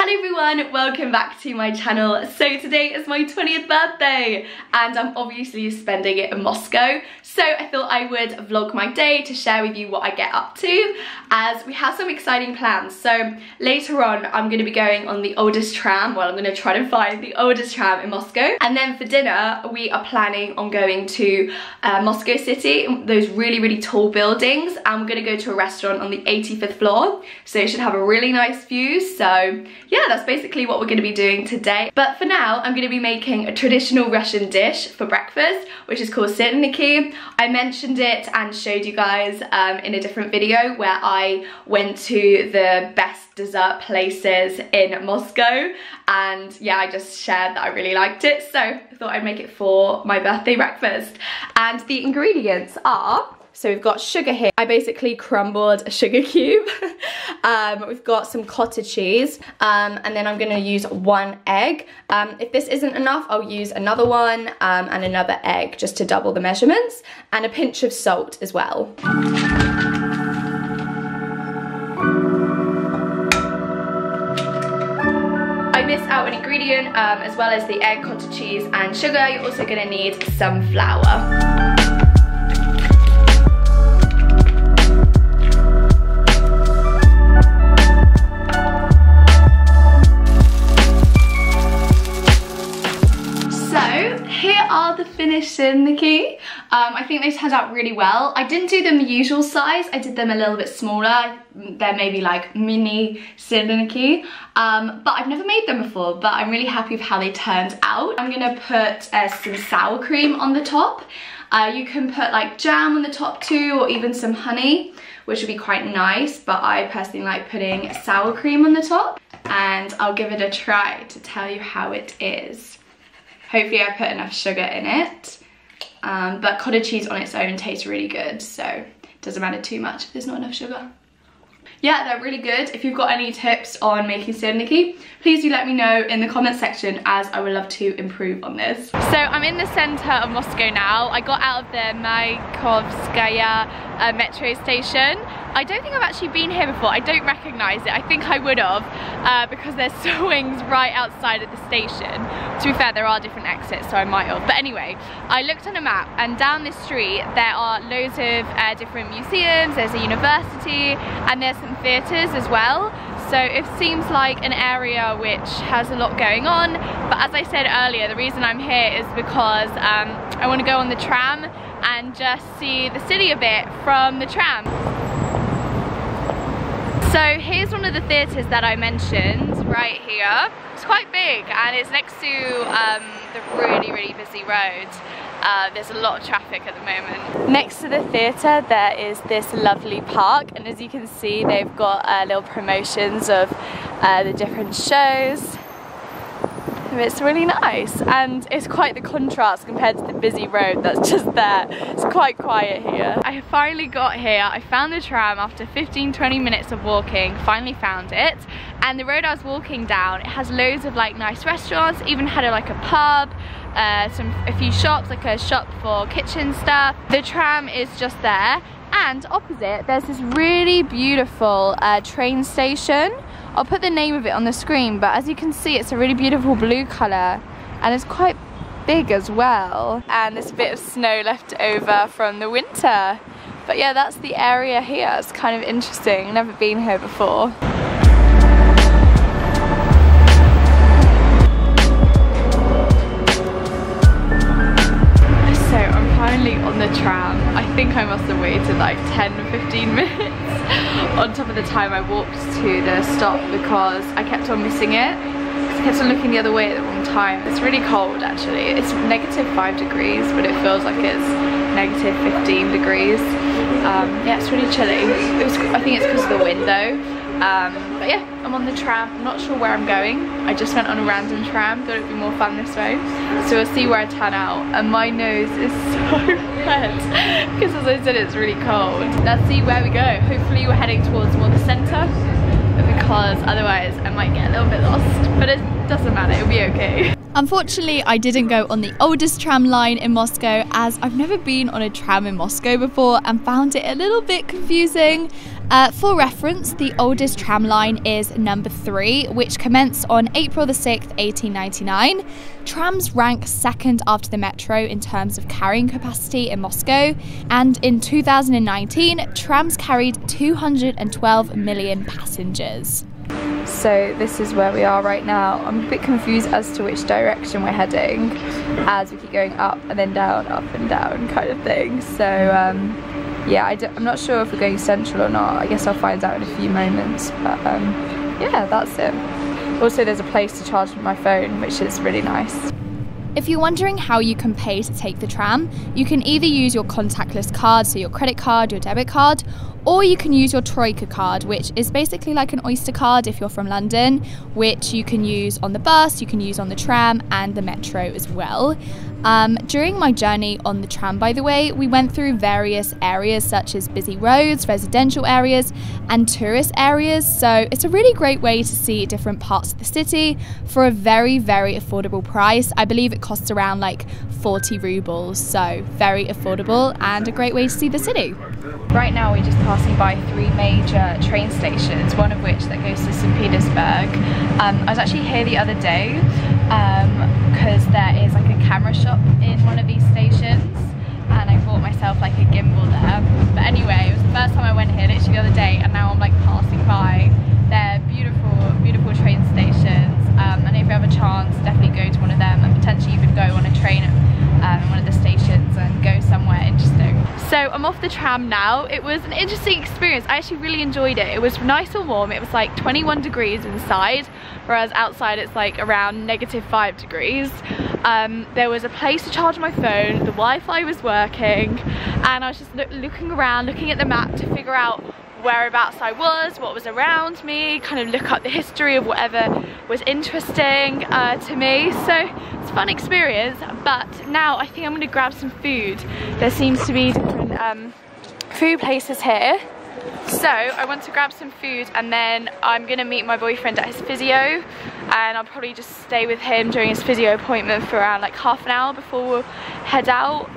Hello everyone, welcome back to my channel. So today is my 20th birthday and I'm obviously spending it in Moscow. So I thought I would vlog my day to share with you what I get up to, as we have some exciting plans. So later on I'm going to be going on the oldest tram. Well, I'm going to try to find the oldest tram in Moscow. And then for dinner we are planning on going to Moscow City, those really tall buildings, and we're going to go to a restaurant on the 85th floor. So it should have a really nice view. So yeah, that's basically what we're going to be doing today. But for now, I'm going to be making a traditional Russian dish for breakfast, which is called Sырniki. I mentioned it and showed you guys in a different video where I went to the best dessert places in Moscow, and yeah, I just shared that I really liked it, so I thought I'd make it for my birthday breakfast. And the ingredients are, so we've got sugar here. I basically crumbled a sugar cube. We've got some cottage cheese, and then I'm gonna use 1 egg. If this isn't enough, I'll use another one and another egg just to double the measurements, and a pinch of salt as well. I missed out an ingredient, as well as the egg, cottage cheese and sugar. You're also gonna need some flour. The finished Sырniki. I think they turned out really well. I didn't do them the usual size, I did them a little bit smaller. They're maybe like mini Sырniki, but I've never made them before, but I'm really happy with how they turned out. I'm gonna put some sour cream on the top. You can put like jam on the top too, or even some honey, which would be quite nice, but I personally like putting sour cream on the top, and I'll give it a try to tell you how it is. Hopefully I put enough sugar in it, but cottage cheese on its own tastes really good, so it doesn't matter too much if there's not enough sugar. Yeah, they're really good. If you've got any tips on making Sырniki, please do let me know in the comment section, as I would love to improve on this. So I'm in the centre of Moscow now. I got out of the Mayakovskaya metro station. I don't think I've actually been here before. I don't recognise it. I think I would have, because there's swings right outside of the station. To be fair, there are different exits, so I might have. But anyway, I looked on a map, and down this street there are loads of different museums. There's a university, and there's some theatres as well. So it seems like an area which has a lot going on. But as I said earlier, the reason I'm here is because I want to go on the tram and just see the city a bit from the tram. So here's one of the theatres that I mentioned right here. It's quite big, and it's next to the really busy road. There's a lot of traffic at the moment. Next to the theatre there is this lovely park, and as you can see they've got little promotions of the different shows. It's really nice, and it's quite the contrast compared to the busy road that's just there. It's quite quiet here. I finally got here. I found the tram after 15-20 minutes of walking. Finally found it, and the road I was walking down, it has loads of like nice restaurants, even had like a pub, a few shops, like a shop for kitchen stuff. The tram is just there, and opposite there's this really beautiful train station. I'll put the name of it on the screen, but as you can see it's a really beautiful blue colour, and it's quite big as well, and there's a bit of snow left over from the winter. But yeah, that's the area here. It's kind of interesting, never been here before. So I'm finally on the tram. I think I must have waited like 10-15 minutes on top of the time I walked to the stop, because I kept on missing it. I kept on looking the other way at the wrong time. It's really cold actually. It's -5 degrees, but it feels like it's -15 degrees. Yeah, it's really chilly. I think it's because of the wind though. But yeah, I'm on the tram. I'm not sure where I'm going. I just went on a random tram, thought it'd be more fun this way. So we'll see where I turn out. And my nose is so red, because as I said, it's really cold. Let's see where we go. Hopefully we're heading towards more the centre, because otherwise I might get a little bit lost. But it doesn't matter, it'll be okay. Unfortunately, I didn't go on the oldest tram line in Moscow, as I've never been on a tram in Moscow before and found it a little bit confusing. For reference, the oldest tram line is number 3, which commenced on April the 6th, 1899. Trams rank second after the metro in terms of carrying capacity in Moscow, and in 2019, trams carried 212 million passengers. So this is where we are right now. I'm a bit confused as to which direction we're heading, as we keep going up and then down, up and down kind of thing. So yeah, I'm not sure if we're going central or not. I guess I'll find out in a few moments, but yeah, that's it. Also, there's a place to charge my phone, which is really nice. If you're wondering how you can pay to take the tram, you can either use your contactless card, so your credit card, your debit card, or you can use your Troika card, which is basically like an Oyster card if you're from London, which you can use on the bus, you can use on the tram and the metro as well. During my journey on the tram, by the way, we went through various areas such as busy roads, residential areas and tourist areas, so it's a really great way to see different parts of the city for a very, very affordable price. I believe it costs around like 40 rubles, so very affordable and a great way to see the city. Right now we're just passing by 3 major train stations, one of which that goes to St. Petersburg. I was actually here the other day because there is like a camera shop in one of these stations, and I bought myself like a gimbal there. But anyway, it was the first time I went here, literally the other day, and now I'm like passing by their beautiful, beautiful train stations. And if you have a chance, definitely go to one of them, and potentially even go on a train in one of the stations and go somewhere interesting. So I'm off the tram now. It was an interesting experience. I actually really enjoyed it. It was nice and warm. It was like 21 degrees inside, whereas outside it's like around -5 degrees. There was a place to charge my phone, the Wi-Fi was working, and I was just looking around, looking at the map to figure out whereabouts I was, what was around me, kind of look up the history of whatever was interesting to me. So it's a fun experience, but now I think I'm gonna grab some food. There seems to be different food places here. So I want to grab some food, and then I'm gonna meet my boyfriend at his physio, and I'll probably just stay with him during his physio appointment for around like half an hour before we'll head out.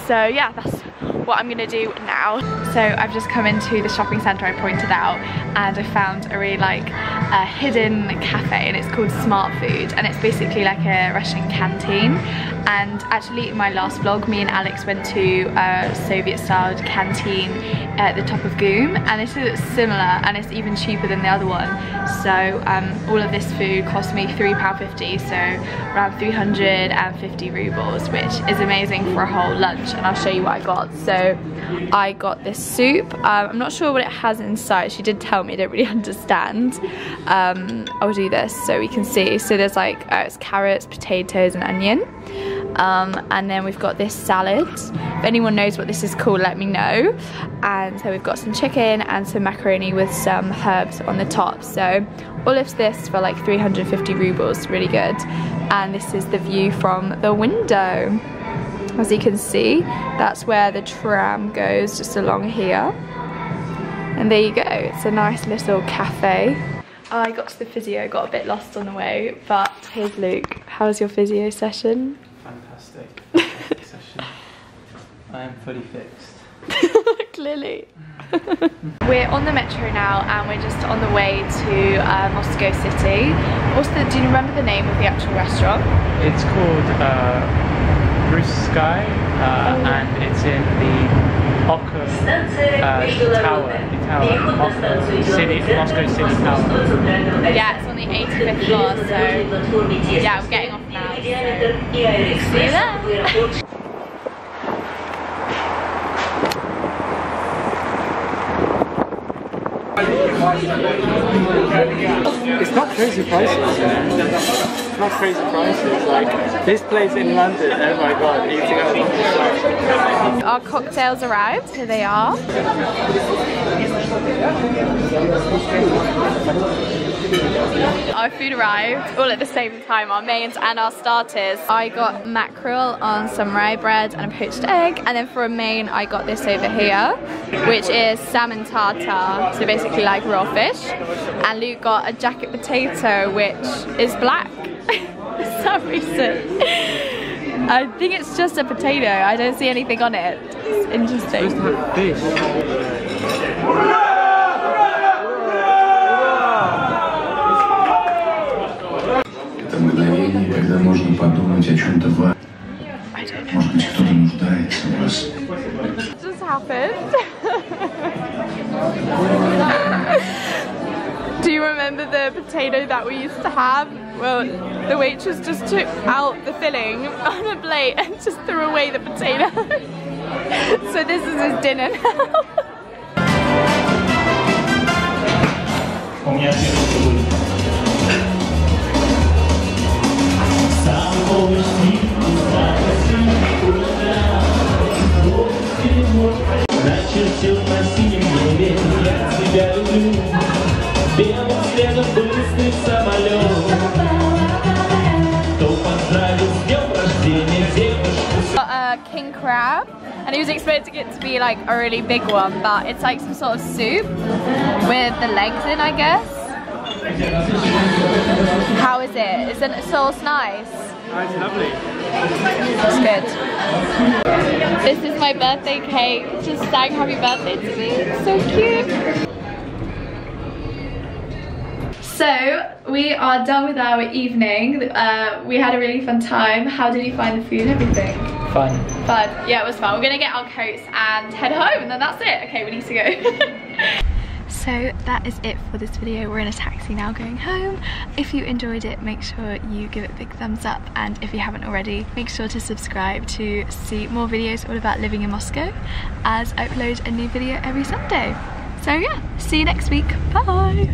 So yeah, that's what I'm gonna do now. So I've just come into the shopping centre I pointed out, and I found a really like hidden cafe, and it's called Smart Food, and it's basically like a Russian canteen. And actually in my last vlog, me and Alex went to a Soviet-styled canteen at the top of Goom, and this is similar, and it's even cheaper than the other one. So all of this food cost me £3.50, so around 350 rubles, which is amazing for a whole lunch. And I'll show you what I got. So I got this soup. I'm not sure what it has inside. She did tell me, I don't really understand. I'll do this so we can see. So there's like it's carrots, potatoes and onion. And then we've got this salad. If anyone knows what this is called, let me know. And so we've got some chicken and some macaroni with some herbs on the top. So all of this for like 350 rubles, really good. And this is the view from the window. As you can see, that's where the tram goes, just along here. And there you go, it's a nice little cafe. I got to the physio, got a bit lost on the way, but here's Luke. How was your physio session? Fantastic session. I am fully fixed. Clearly. We're on the metro now, and we're just on the way to Moscow City. Also, do you remember the name of the actual restaurant? It's called Ruski, and it's in the Tower, Moscow City Tower. Yeah, it's on the 85th floor, so yeah, we're getting off now. So see you there. It's not crazy prices. It's not crazy prices. Like this place in London, oh my god, eating out. Our cocktails arrived, here they are. Our food arrived all at the same time, our mains and our starters. I got mackerel on some rye bread and a poached egg, and then for a main I got this over here, which is salmon tartar, so basically like raw fish. And Luke got a jacket potato, which is black. some reason. I think it's just a potato. I don't see anything on it. It's interesting. It's supposed to have fish. Это мгновение, когда можно подумать о чем-то важном. Может быть, кто-то нуждается в вас. What just happened? Do you remember the potato that we used to have? Well, the waitress just took out the filling on a plate and just threw away the potato. So this is his dinner now. Got a king crab, and he was expecting it to be like a really big one, but it's like some sort of soup with the legs in, I guess. How is it? Isn't the sauce nice? Oh, it's lovely. It's good. This is my birthday cake. Just sang happy birthday to me. It's so cute. So we are done with our evening. We had a really fun time. How did you find the food and everything? Fun. Fun. Yeah, it was fun. We're gonna get our coats and head home, and then that's it. Okay, we need to go. So that is it for this video. We're in a taxi now going home. If you enjoyed it, make sure you give it a big thumbs up, and if you haven't already, make sure to subscribe to see more videos all about living in Moscow, as I upload a new video every Sunday. So yeah, see you next week. Bye!